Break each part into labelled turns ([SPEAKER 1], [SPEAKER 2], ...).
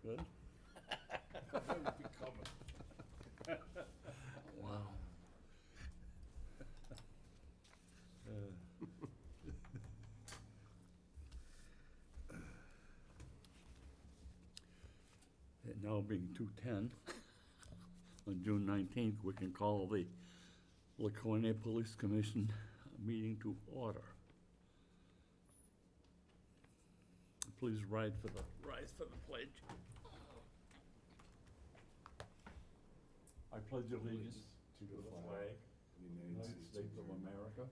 [SPEAKER 1] Good? Wow. It now being 2:10, on June 19th, we can call the Laconia Police Commission meeting to order. Please rise for the pledge. I pledge allegiance to the flag of the United States of America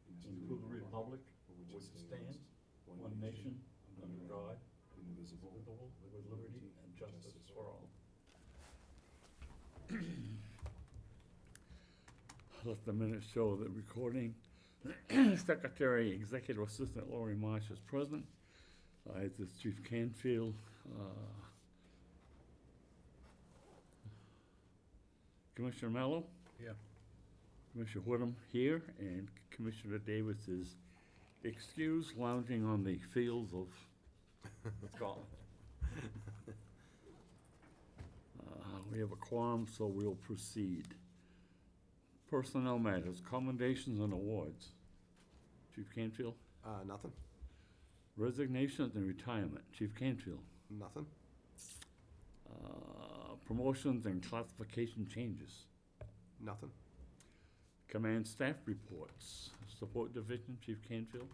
[SPEAKER 1] and to the republic for which it stands, one nation, under God, indivisible, with liberty and justice for all. Let the minutes show that recording Secretary Executive Assistant Lori Marsh is present. As is Chief Canfield. Commissioner Mello?
[SPEAKER 2] Yeah.
[SPEAKER 1] Commissioner Woodham here, and Commissioner Davis is excused, lounging on the fields of Scotland. We have a quorum, so we'll proceed. Personnel matters, commendations and awards. Chief Canfield?
[SPEAKER 2] Nothing.
[SPEAKER 1] Resignations and retirement. Chief Canfield?
[SPEAKER 2] Nothing.
[SPEAKER 1] Promotions and classification changes.
[SPEAKER 2] Nothing.
[SPEAKER 1] Command staff reports. Support division, Chief Canfield?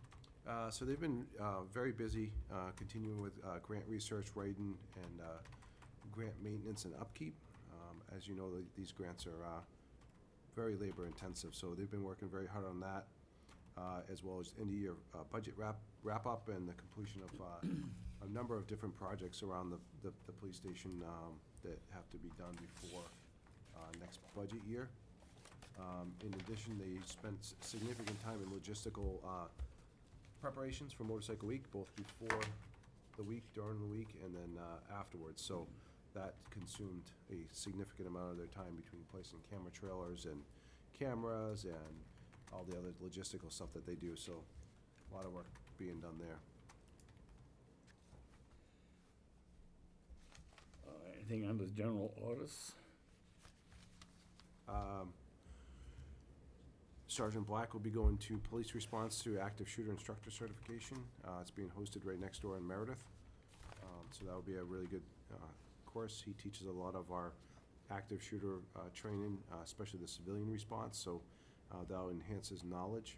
[SPEAKER 2] So they've been very busy continuing with grant research, writing, and grant maintenance and upkeep. As you know, these grants are very labor intensive, so they've been working very hard on that, as well as end of year budget wrap up and the completion of a number of different projects around the police station that have to be done before next budget year. In addition, they spent significant time in logistical preparations for Motorcycle Week, both before the week, during the week, and then afterwards. So that consumed a significant amount of their time between placing camera trailers and cameras and all the other logistical stuff that they do. So a lot of work being done there.
[SPEAKER 1] Anything under general orders?
[SPEAKER 2] Sergeant Black will be going to police response to active shooter instructor certification. It's being hosted right next door in Meredith. So that will be a really good course. He teaches a lot of our active shooter training, especially the civilian response, so that'll enhance his knowledge.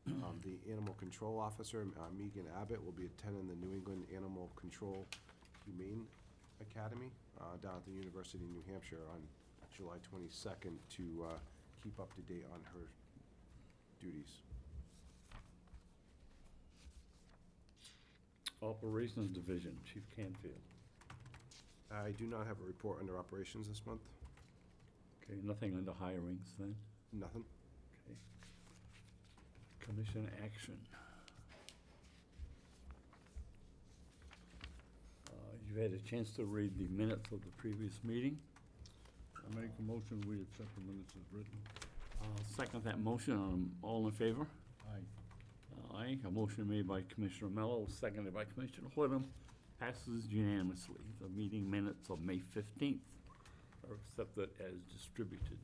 [SPEAKER 2] The animal control officer, Megan Abbott, will be attending the New England Animal Control Humane Academy down at the University of New Hampshire on July 22nd to keep up to date on her duties.
[SPEAKER 1] Operations Division, Chief Canfield.
[SPEAKER 2] I do not have a report under operations this month.
[SPEAKER 1] Okay, nothing under hirings then?
[SPEAKER 2] Nothing.
[SPEAKER 1] Okay. Commission action. You've had a chance to read the minutes of the previous meeting.
[SPEAKER 3] I make a motion, we accept the minutes as written.
[SPEAKER 1] Second that motion. All in favor?
[SPEAKER 3] Aye.
[SPEAKER 1] Aye. A motion made by Commissioner Mello, seconded by Commissioner Woodham. Passes unanimously. The meeting minutes of May 15th are accepted as distributed.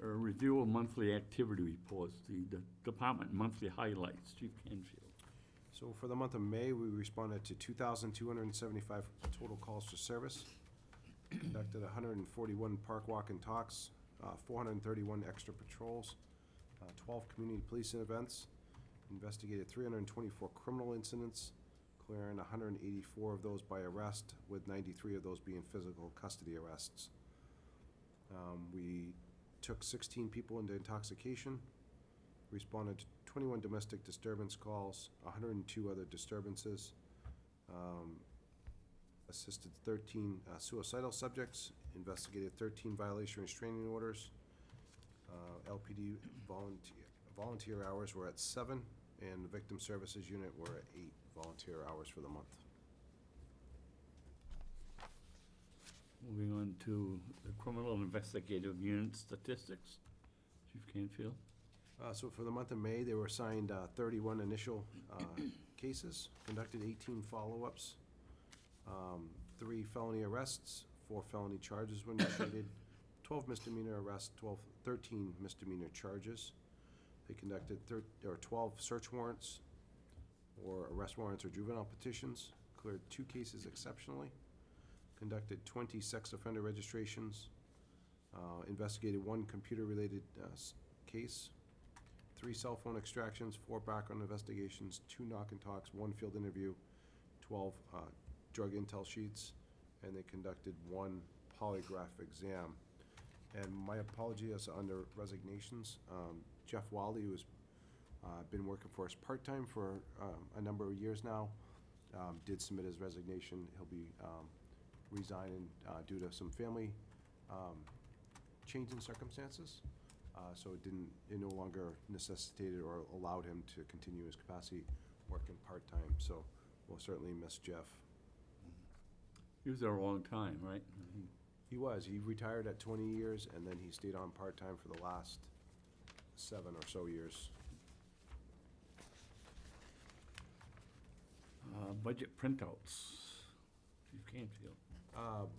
[SPEAKER 1] A review of monthly activity reports, the department monthly highlights. Chief Canfield.
[SPEAKER 2] So for the month of May, we responded to 2,275 total calls for service, conducted 141 park walk and talks, 431 extra patrols, 12 community policing events, investigated 324 criminal incidents, clearing 184 of those by arrest, with 93 of those being physical custody arrests. We took 16 people into intoxication, responded to 21 domestic disturbance calls, 102 other disturbances, assisted 13 suicidal subjects, investigated 13 violation restraining orders. LPD volunteer hours were at 7, and the victim services unit were at 8 volunteer hours for the month.
[SPEAKER 1] Moving on to the criminal investigative unit statistics. Chief Canfield.
[SPEAKER 2] So for the month of May, they were assigned 31 initial cases, conducted 18 follow-ups, 3 felony arrests, 4 felony charges were initiated, 12 misdemeanor arrests, 13 misdemeanor charges. They conducted 12 search warrants or arrest warrants or juvenile petitions, cleared 2 cases exceptionally, conducted 20 sex offender registrations, investigated 1 computer-related case, 3 cell phone extractions, 4 background investigations, 2 knock and talks, 1 field interview, 12 drug intel sheets, and they conducted 1 polygraph exam. And my apologies under resignations. Jeff Wally, who's been working for us part-time for a number of years now, did submit his resignation. He'll be resigning due to some family change in circumstances. So it no longer necessitated or allowed him to continue his capacity working part-time. So we'll certainly miss Jeff.
[SPEAKER 3] He was there a long time, right?
[SPEAKER 2] He was. He retired at 20 years, and then he stayed on part-time for the last 7 or so years.
[SPEAKER 3] Budget printouts. Chief Canfield.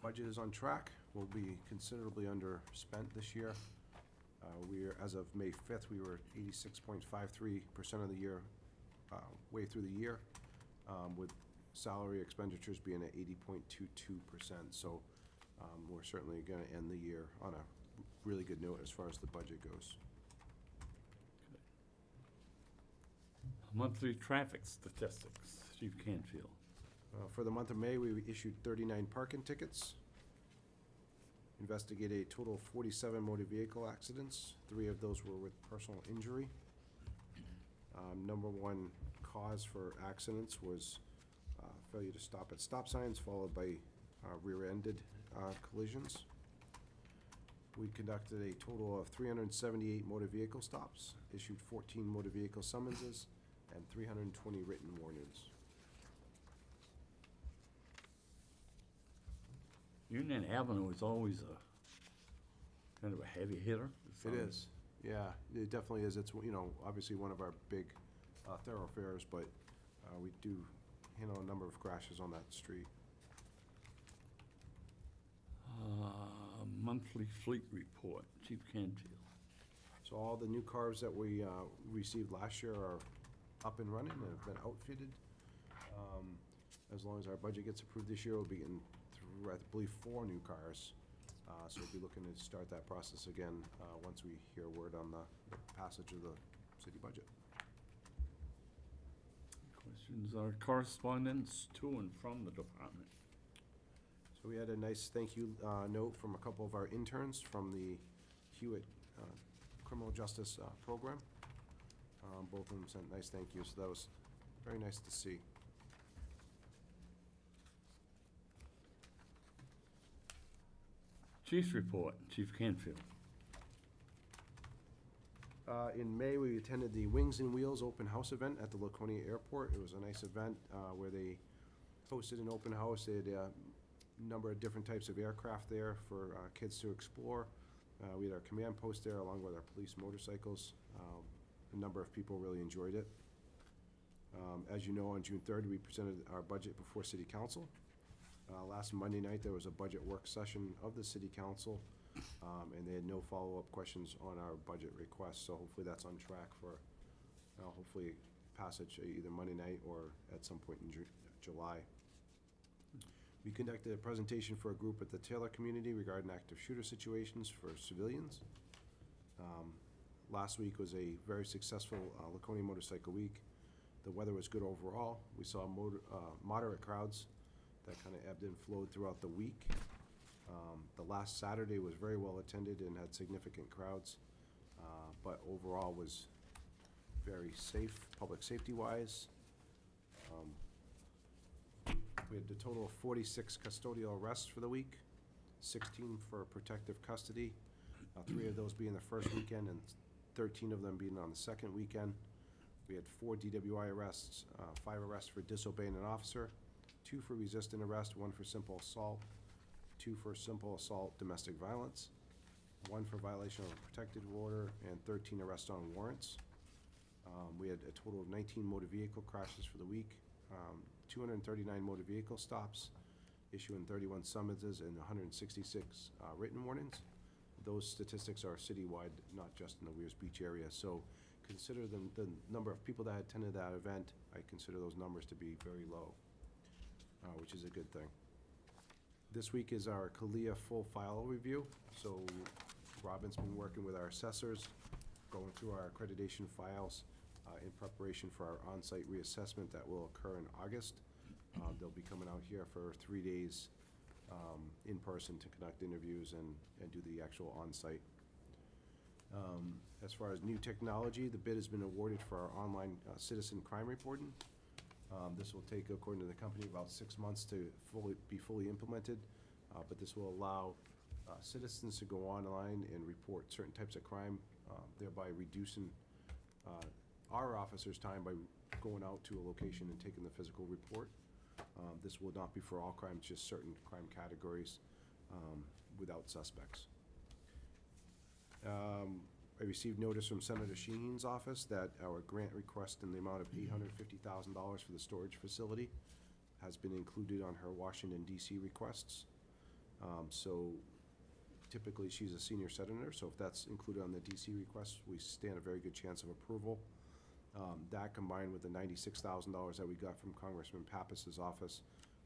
[SPEAKER 2] Budget is on track. We'll be considerably underspent this year. As of May 5th, we were 86.53% of the year, way through the year, with salary expenditures being at 80.22%. So we're certainly going to end the year on a really good note as far as the budget goes.
[SPEAKER 3] Monthly traffic statistics. Chief Canfield.
[SPEAKER 2] For the month of May, we issued 39 parking tickets, investigated a total of 47 motor vehicle accidents. 3 of those were with personal injury. Number 1 cause for accidents was failure to stop at stop signs, followed by rear-ended collisions. We conducted a total of 378 motor vehicle stops, issued 14 motor vehicle summonses, and 320 written warnings.
[SPEAKER 3] Union Avenue is always a kind of a heavy hitter.
[SPEAKER 2] It is, yeah, it definitely is. It's, obviously one of our big thoroughfares, but we do handle a number of crashes on that street.
[SPEAKER 3] Monthly fleet report, Chief Canfield.
[SPEAKER 2] So all the new cars that we received last year are up and running and have been outfitted. As long as our budget gets approved this year, we'll be getting through, I believe, 4 new cars. So we'll be looking to start that process again once we hear word on the passage of the city budget.
[SPEAKER 3] Questions or correspondence to and from the department?
[SPEAKER 2] So we had a nice thank you note from a couple of our interns from the Hewitt Criminal Justice Program. Both of them sent nice thank yous, so that was very nice to see.
[SPEAKER 3] Chief's report, Chief Canfield.
[SPEAKER 2] In May, we attended the Wings and Wheels open house event at the Laconia Airport. It was a nice event where they hosted an open house. They had a number of different types of aircraft there for kids to explore. We had our command post there along with our police motorcycles. A number of people really enjoyed it. As you know, on June 3rd, we presented our budget before City Council. Last Monday night, there was a budget work session of the City Council, and they had no follow-up questions on our budget request, so hopefully that's on track for hopefully passage either Monday night or at some point in July. We conducted a presentation for a group at the Taylor community regarding active shooter situations for civilians. Last week was a very successful Laconia Motorcycle Week. The weather was good overall. We saw moderate crowds that kind of ebbed and flowed throughout the week. The last Saturday was very well attended and had significant crowds, but overall was very safe, public safety-wise. We had a total of 46 custodial arrests for the week, 16 for protective custody, 3 of those being the first weekend and 13 of them being on the second weekend. We had 4 DWI arrests, 5 arrests for disobeying an officer, 2 for resisting arrest, 1 for simple assault, 2 for simple assault domestic violence, 1 for violation of a protected order, and 13 arrests on warrants. We had a total of 19 motor vehicle crashes for the week, 239 motor vehicle stops, issuing 31 summonses and 166 written warnings. Those statistics are citywide, not just in the Weirs Beach area. So consider the number of people that attended that event, I consider those numbers to be very low, which is a good thing. This week is our CALIA full file review. So Robin's been working with our assessors, going through our accreditation files in preparation for our on-site reassessment that will occur in August. They'll be coming out here for 3 days in person to conduct interviews and do the actual on-site. As far as new technology, the bid has been awarded for our online citizen crime reporting. This will take, according to the company, about 6 months to be fully implemented, but this will allow citizens to go online and report certain types of crime, thereby reducing our officers' time by going out to a location and taking the physical report. This will not be for all crimes, just certain crime categories without suspects. I received notice from Senator Sheen's office that our grant request in the amount of $850,000 for the storage facility has been included on her Washington DC requests. So typically she's a senior senator, so if that's included on the DC request, we stand a very good chance of approval. That combined with the $96,000 that we got from Congressman Pappas's office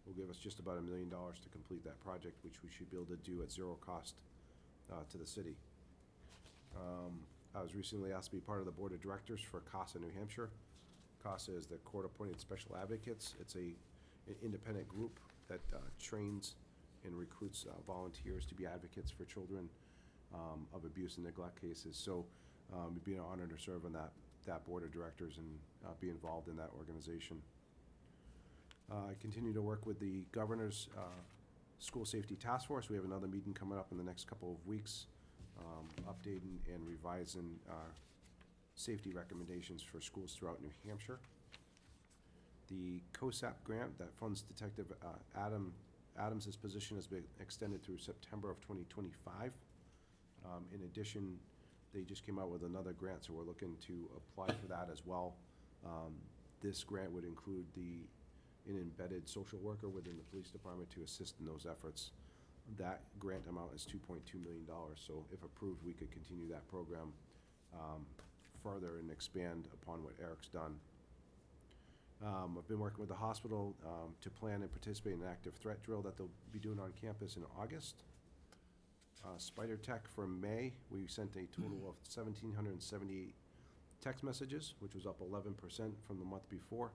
[SPEAKER 2] will give us just about $1 million to complete that project, which we should be able to do at zero cost to the city. I was recently asked to be part of the board of directors for CASA New Hampshire. CASA is the Court-Appointed Special Advocates. It's an independent group that trains and recruits volunteers to be advocates for children of abuse and neglect cases. So it'd be an honor to serve on that board of directors and be involved in that organization. I continue to work with the governor's school safety task force. We have another meeting coming up in the next couple of weeks, updating and revising safety recommendations for schools throughout New Hampshire. The COSAP grant that funds Detective Adams's position has been extended through September of 2025. In addition, they just came out with another grant, so we're looking to apply for that as well. This grant would include an embedded social worker within the police department to assist in those efforts. That grant amount is $2.2 million, so if approved, we could continue that program further and expand upon what Eric's done. I've been working with the hospital to plan and participate in an active threat drill that they'll be doing on campus in August. Spider Tech for May, we sent a total of 1,778 text messages, which was up 11% from the month before,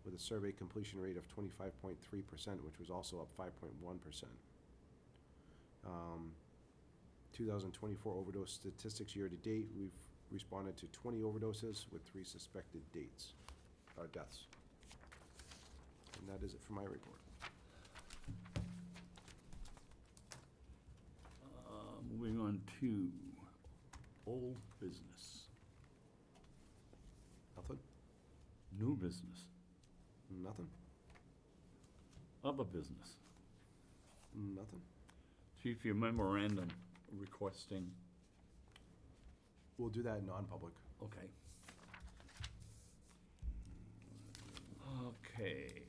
[SPEAKER 2] with a survey completion rate of 25.3%, which was also up 5.1%. 2024 overdose statistics year to date, we've responded to 20 overdoses with 3 suspected deaths. And that is it for my report.
[SPEAKER 3] Moving on to old business.
[SPEAKER 2] Nothing?
[SPEAKER 3] New business.
[SPEAKER 2] Nothing?
[SPEAKER 3] Other business.
[SPEAKER 2] Nothing?
[SPEAKER 3] Chief, your memorandum requesting.
[SPEAKER 2] We'll do that in non-public.
[SPEAKER 3] Okay. Okay,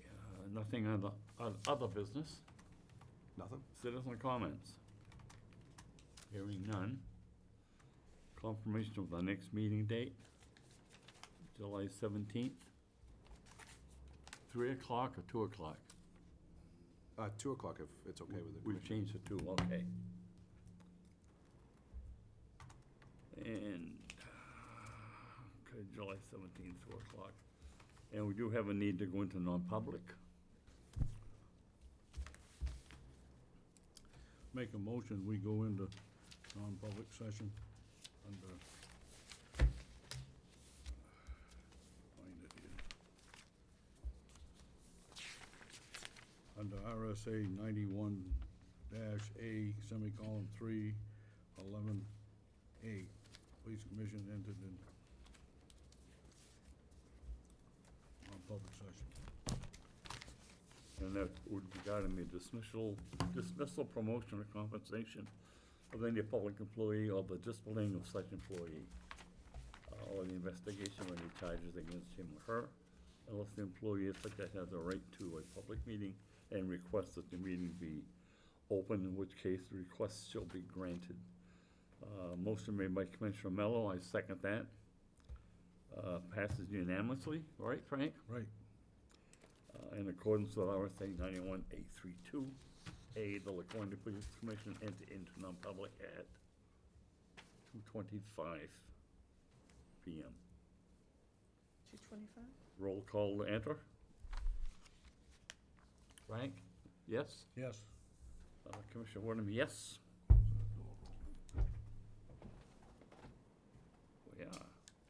[SPEAKER 3] nothing other business.
[SPEAKER 2] Nothing?
[SPEAKER 3] Citizen comments. Hearing none. Confirmation of the next meeting date, July 17th. 3 o'clock or 2 o'clock?
[SPEAKER 2] 2 o'clock if it's okay with the
[SPEAKER 3] We've
[SPEAKER 2] commission.
[SPEAKER 3] changed to 2, okay. And, okay, July 17th, 2 o'clock. And we do have a need to go into non-public. Make a motion, we go into non-public session under, find it here. Under RSA 91-A, semicolon 3, 11A, Police Commission entered in non-public session. And that would regarding the dismissal, promotion, or compensation of any public employee or the disciplining of such employee. or the investigation of any charges against him or her, unless the employee is such that has a right to a public meeting and requests that the meeting be open, in which case the request shall be granted. Motion made by Commissioner Mello, I second that. Passes unanimously, right, Frank?
[SPEAKER 4] Right.
[SPEAKER 3] In accordance with RSA 91A32A, the Laconia Police Commission enter into non-public at 2:25 PM.
[SPEAKER 5] 2:25?
[SPEAKER 3] Roll call to enter. Frank? Yes?
[SPEAKER 4] Yes.
[SPEAKER 3] Commissioner Warden, yes? We are